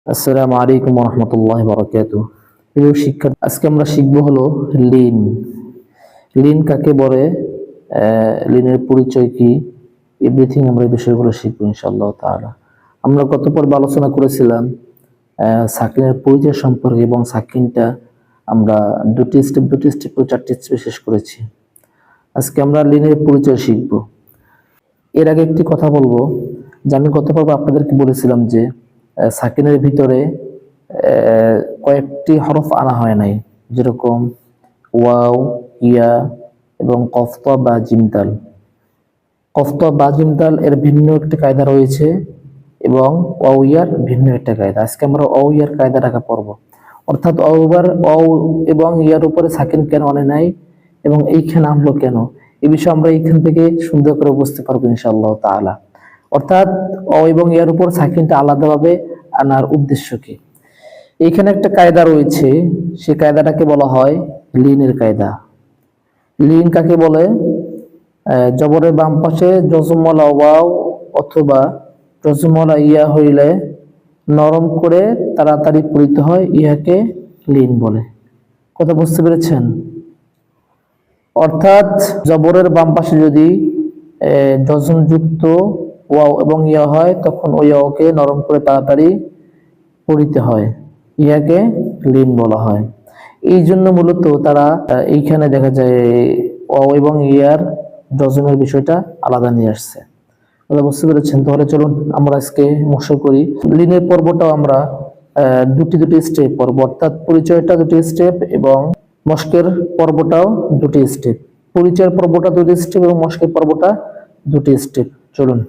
আসসালামু আলাইকুম ওয়া রাহমাতুল্লাহি ওয়া বারাকাতুহু। প্রিয় শিক্ষার্থী, আজকে আমরা শিখব হলো লিন। লিন কাকে বলে, লিনের পরিচয় কি, এভরিথিং আমরা এই বিষয়গুলো শিখবো ইনশাআল্লাহ তাআলা। আমরা গত পর্বে আলোচনা করেছিলাম সাকিনের পরিচয় সম্পর্কে এবং সাকিনটা আমরা দুটি স্টেপ করে চারটি স্টেপে শেষ করেছি। আজকে আমরা লিনের পরিচয় শিখব। এর আগে একটি কথা বলবো যে আমি গত পর্বে আপনাদেরকে বলেছিলাম যে সাকিনের ভিতরে কয়েকটি হরফ আনা হয় নাই, যেরকম ওয়াও, ইয়া এবং কফতা বা জিমদাল। কফতা বা জিমদাল এর ভিন্ন একটি কায়দা রয়েছে এবং ওয়াও ইয়ার ভিন্ন একটা কায়দা। আজকে আমরা ওয়াও ইয়ার কায়দাটাকে পড়ব, অর্থাৎ ওয়াও এবং ইয়ার উপরে সাকিন কেন আনে নাই এবং এইখানে আনলো কেন, এই বিষয়ে আমরা এইখান থেকে সুন্দর করে বুঝতে পারবো ইনশাআল্লাহ তাআলা। অর্থাৎ অ এবং ইয়ার উপর সাকিনটা আলাদাভাবে আনার উদ্দেশ্য কি। এইখানে একটা কায়দা রয়েছে, সেই কায়দাটাকে বলা হয় লিনের কায়দা। লিন কাকে বলে? জবরের বাম পাশে জজমওয়ালা ওয়াও অথবা জজমওয়ালা ইয়া হইলে নরম করে তাড়াতাড়ি পড়িতে হয়, ইহাকে লিন বলে। কথা বুঝতে পেরেছেন? অর্থাৎ জবরের বাম পাশে যদি যুক্ত ওয়াও এবং ইয়া হয়, তখন ওই ওয়াওকে নরম করে তাড়াতাড়ি পড়িতে হয়, ইহাকে লিন বলা হয়। এই জন্য মূলত তারা এইখানে দেখা যায় ওয়াও এবং ইয়ার যজমের বিষয়টা আলাদা নিয়ে আসছে। বুঝতে পেরেছেন? তাহলে চলুন আমরা আজকে মশা করি। লিনের পর্বটাও আমরা দুটি স্টেপ পর্ব, অর্থাৎ পরিচয়টা দুটি স্টেপ এবং মস্কের পর্বটাও দুটি স্টেপ। পরিচয়ের পর্বটা দুটি স্টেপ এবং মস্কের পর্বটা দুটি স্টেপ। চলুন।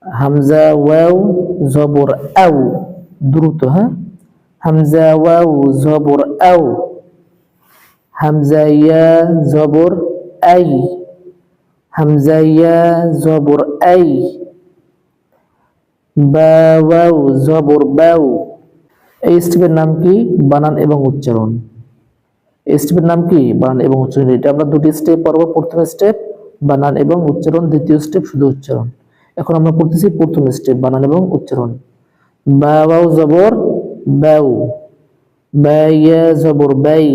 হামজা ওয়াও জবর আও, দ্রুত, হ্যাঁ। হামজা ওয়াও জবর আও। হামজা ইয়া জবর আই। হামজা ইয়া জবর আই। বা ওয়াও জবর বাও। এই স্টেপের নাম কি? বানান এবং উচ্চারণ। এই স্টেপের নাম কি? বানান এবং উচ্চারণ। এটা আমরা দুটি স্টেপ পড়ব। প্রথম স্টেপ বানান এবং উচ্চারণ, দ্বিতীয় স্টেপ শুধু উচ্চারণ। এখন আমরা পড়তেছি প্রথম স্টেপ বানান এবং উচ্চারণ। বা ওয়াও জবর বাও। বা ইয়া জবর বাই।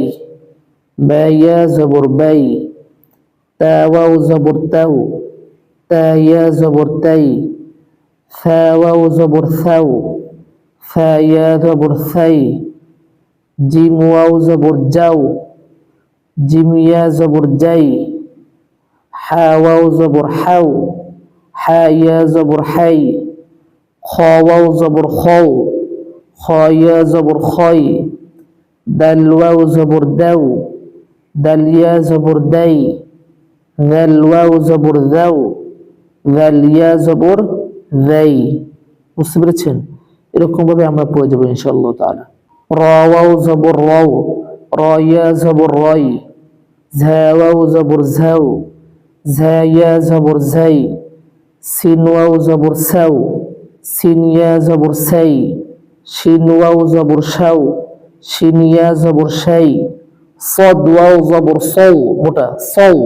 বা ইয়া জবর বাই। তা ওয়াও জবর তাও। তা ইয়া জবর তাই। ফা ওয়াও জবর থাও। ফা ইয়া জবর থাই। জিম ওয়াও জবর যাও। জিম ইয়া জবর যাই। হা ওয়াও জবর হাও। হা ইয়া জবর হাই। খ ওয়াও জবর খাও। খ ইয়া জবর খাই। দাল ওয়াও জবর দাও। দাল ইয়া জবর দাই। দাল ওয়াও জবর দাও। দাল ইয়া জবর দাই। বুঝতে পেরেছেন? এরকম ভাবে আমরা পড়ে যাবো ইনশাআল্লাহ তাআলা। র ওয়াও জবর রাও। র ইয়া জবর রাই। ঝা ওয়াও জবর ঝাও। ঝা ইয়া জবর ঝাই। সিন ওয়াও জবর সাও। সিন ইয়া জবর সাই। শিন ওয়াও জবর শাও। শিন ইয়া জবর শাই। صاد ওয়াও জবর সৌ, মোটা সৌ।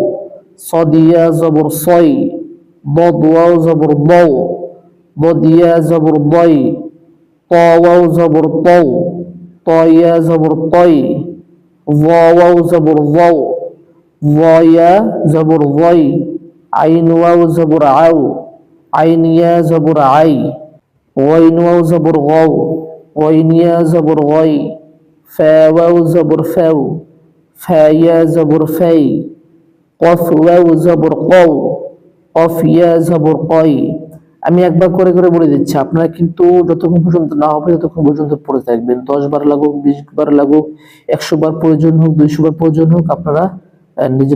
صاد ইয়া জবর সই। ضاد ওয়াও জবর দৌ। ضاد ইয়া জবর দই। ত ওয়াও জবর তৌ। ত ইয়া জবর তই। ظ ওয়াও জবর ظও। ظ ইয়া জবর ظই। আইন ওয়াও জবর আও। আইন ইয়া জবর আই। غين واو زبر غو. غين يا زبر غي. فا واو زبر فاو. فا يا زبر فاي. قف واو زبر قو. قف يا زبر قاي। আমি একবার করে করে বলে দিচ্ছি, আপনারা কিন্তু যতক্ষণ পর্যন্ত না হবে ততক্ষণ পর্যন্ত পড়ে থাকবেন। 10 বার লাগুক, 20 বার লাগুক, 100 বার প্রয়োজন হোক, 200 বার প্রয়োজন হোক, আপনারা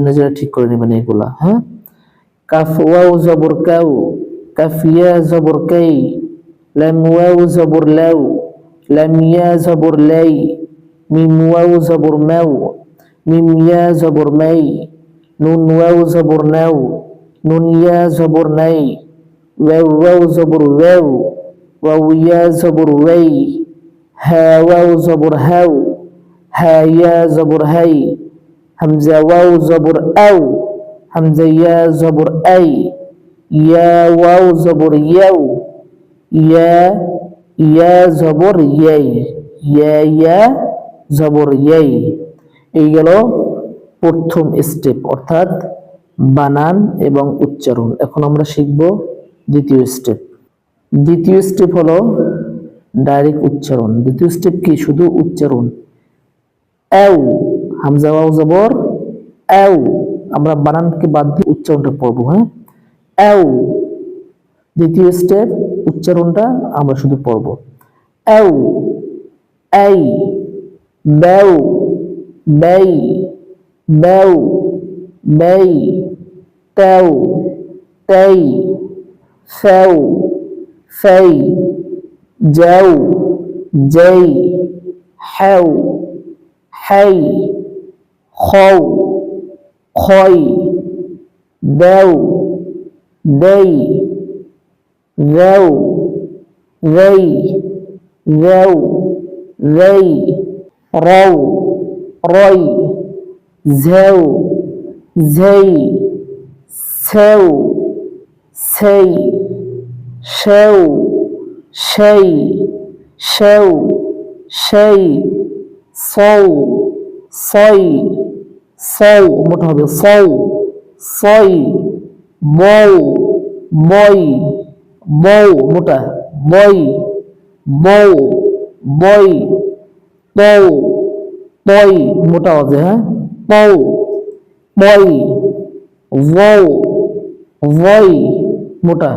নিজেরা ঠিক করে নেবেন এগুলা, হ্যাঁ। কাফ ওয়াও জবর কাউ। কাফ ইয়া জবর কাই। লাম ওয়াও জবর লাউ। লাম ইয়া জবর লাই। মিম ওয়াও জবর মাউ। মিম ইয়া জবর মাই। নুন ওয়াও জবর নাউ। নুন ইয়া জবর নাই। ওয়াও ওয়াও জবর ওয়াও। ওয়াও ইয়া জবর ওয়াই। হা ওয়াও জবর হাউ। হা ইয়া জবর হাই। হামজা ওয়াও জবর আও। হামজা ইয়া জবর আই। ইয়া ওয়াও জবর ইয়াও। ইয়া ইয়া জবর ইয়াই, ইয়া ইয়া জবর ইয়াই। এই গেল প্রথম স্টেপ, অর্থাৎ বানান এবং উচ্চারণ। এখন আমরা শিখব দ্বিতীয় স্টেপ। দ্বিতীয় স্টেপ হলো ডাইরেক্ট উচ্চারণ। দ্বিতীয় স্টেপ কি? শুধু উচ্চারণ। এও, হামজা ওয়াও জবর এও, আমরা বানানকে বাদ দিয়ে উচ্চারণটা পড়বো। হ্যাঁ, এও। দ্বিতীয় স্টেপ উচ্চারণটা আমরা শুধু পড়বো। এও, এই, বেউ, বেই, বেউ, বেই, তেউ, তেই, ফেউ, ফেই, যেউ, যেই, হেউ, হেই, খৌ, খই, দেউ, দেই, রেউ, রেই, রেউ, রেই, রৌ, রই, ঝেউ, ঝেই, সেউ, সেই, সেউ, সেই, সেউ, সেই, সৌ, সই, সৌ, মোটা হবে সৌ, সই, বৌ, বই, বৌ, মোটা, বই, বৌ, বই, তৌ, তই, মোটা হবে। হ্যাঁ, তৌ, বই, বৌ, বই, মোটা।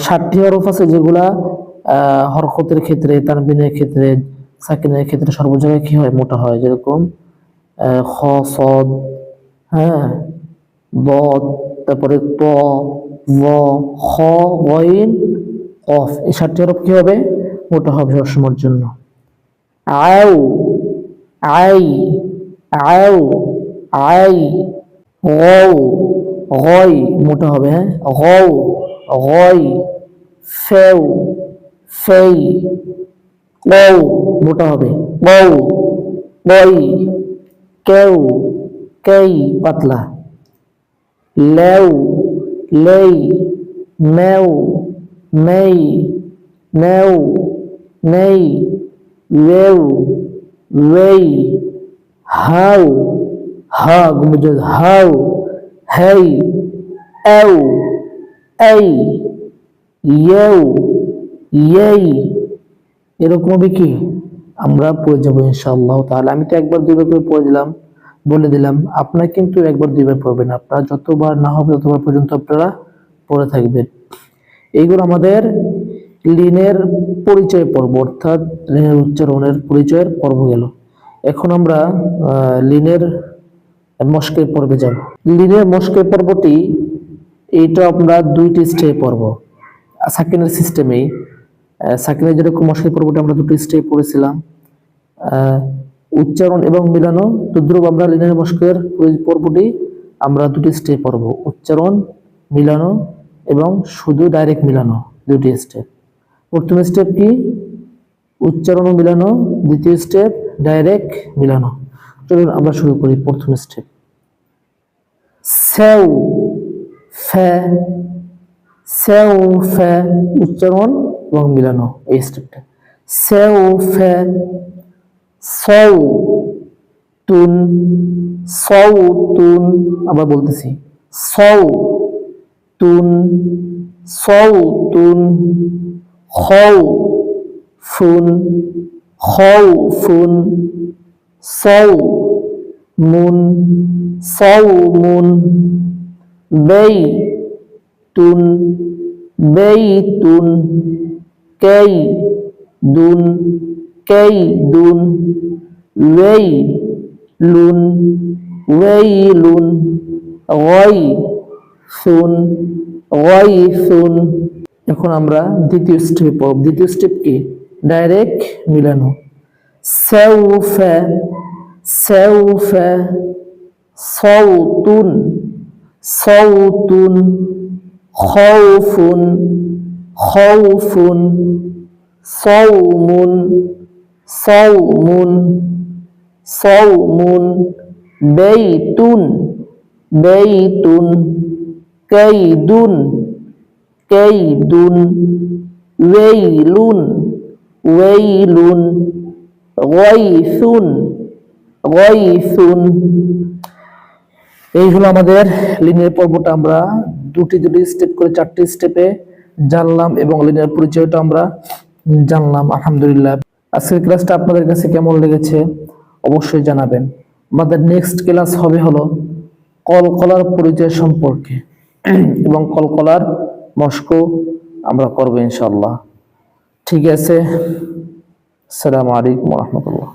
60টি হরফ আছে যেগুলা হরকতের ক্ষেত্রে, তানবিনের ক্ষেত্রে, সাকিনের ক্ষেত্রে সর্ব জায়গায় কি হয়? মোটা হয়। যেরকম খ, সদ, হ্যাঁ, বদ, তারপরে ত, ব, খ, গইন, কফ। এই 60টি হরফ কি হবে? মোটা হবে সবসময়ের জন্য। আউ, আই, আউ, আই, গৌ, গই, মোটা হবে। হ্যাঁ, গৌ, গই, ফেউ, ফেই, কৌ, মোটা হবে, কৌ, কই, কেউ, কেই, পাতলা, লেউ, লেই, মেউ, মেই, নেউ, নেই, ওয়েউ, ওয়েই, হাউ, হা গুমজ, হাউ, হেই, এউ, এই, ইয়েউ, ইয়েই। এরকম হবে কি? আমরা পড়ে যাবো ইনশাআল্লাহ তাআলা। আমি তো একবার দুইবার করে পড়ে দিলাম, বলে দিলাম। আপনারা কিন্তু একবার দুইবার পড়বেন। আপনারা যতবার না হবে ততবার পর্যন্ত আপনারা পড়ে থাকবেন। এইগুলো আমাদের লিনের পরিচয় পর্ব, অর্থাৎ লিনের উচ্চারণের পরিচয়ের পর্ব গেল। এখন আমরা লিনের মশকের পর্বে যাব। লিনের মশকের পর্বটি, এইটা আমরা দুইটি স্টেপ পড়ব সাকিনের সিস্টেমেই। সাকিনের যেরকম মশকের পর্বটি আমরা দুটি স্টেপ পড়েছিলাম, উচ্চারণ এবং মিলানো, তদ্রুপ আমরা লিনের মশকের পর্বটি আমরা দুটি স্টেপ পড়ব। উচ্চারণ, মিলানো এবং শুধু ডাইরেক্ট মিলানো, দুটি স্টেপ। প্রথম স্টেপ কি? উচ্চারণ ও মিলানো। দ্বিতীয় স্টেপ ডাইরেক্ট মিলানো। চলুন আমরা শুরু করি। প্রথম স্টেপ সেউ, ফে, সেউ, ফে, উচ্চারণ এবং মিলানো, এই স্টেপটা। সেউ, ফে, সৌ, তুন, সৌ, তুন, আবার বলতেছি, সৌ, তুন, সৌ, তুন, খৌ, ফুন, খৌ, ফুন, সৌ, মুন, সৌ, মুন, বেই, তুন, বেই, তুন, কেই, দুন, কেই, দুন, ওয়েই, লুন, ওয়েই, লুন, ওয়াই, সুন, ওয়াই, সুন। এখন আমরা দ্বিতীয় স্টেপ পড়ব। দ্বিতীয় স্টেপ কি? ডাইরেক্ট মিলানো। সেউফে, সেউফে, সৌতুন, সৌতুন, খৌফুন, খৌফুন, সৌমুন, সৌমুন, সৌমুন, বেইতুন, বেইতুন, কেইদুন, কেইদুন, ওয়াইলুন, ওয়াইলুন, গায়সুন, গায়সুন। এই হলো আমাদের লিনিয়ার পর্বটা। আমরা দুটি স্টেপ করে 4টি স্টেপে জানলাম এবং লিনিয়ার পরিচয়টা আমরা জানলাম। আলহামদুলিল্লাহ। আজকের ক্লাসটা আপনাদের কাছে কেমন লেগেছে অবশ্যই জানাবেন। আমাদের নেক্সট ক্লাস হবে হলো কলকলার পরিচয় সম্পর্কে এবং কলকলার মস্কো আমরা করবো ইনশাআল্লাহ। ঠিক আছে, আসসালামু আলাইকুম ওয়া রাহমাতুল্লাহ।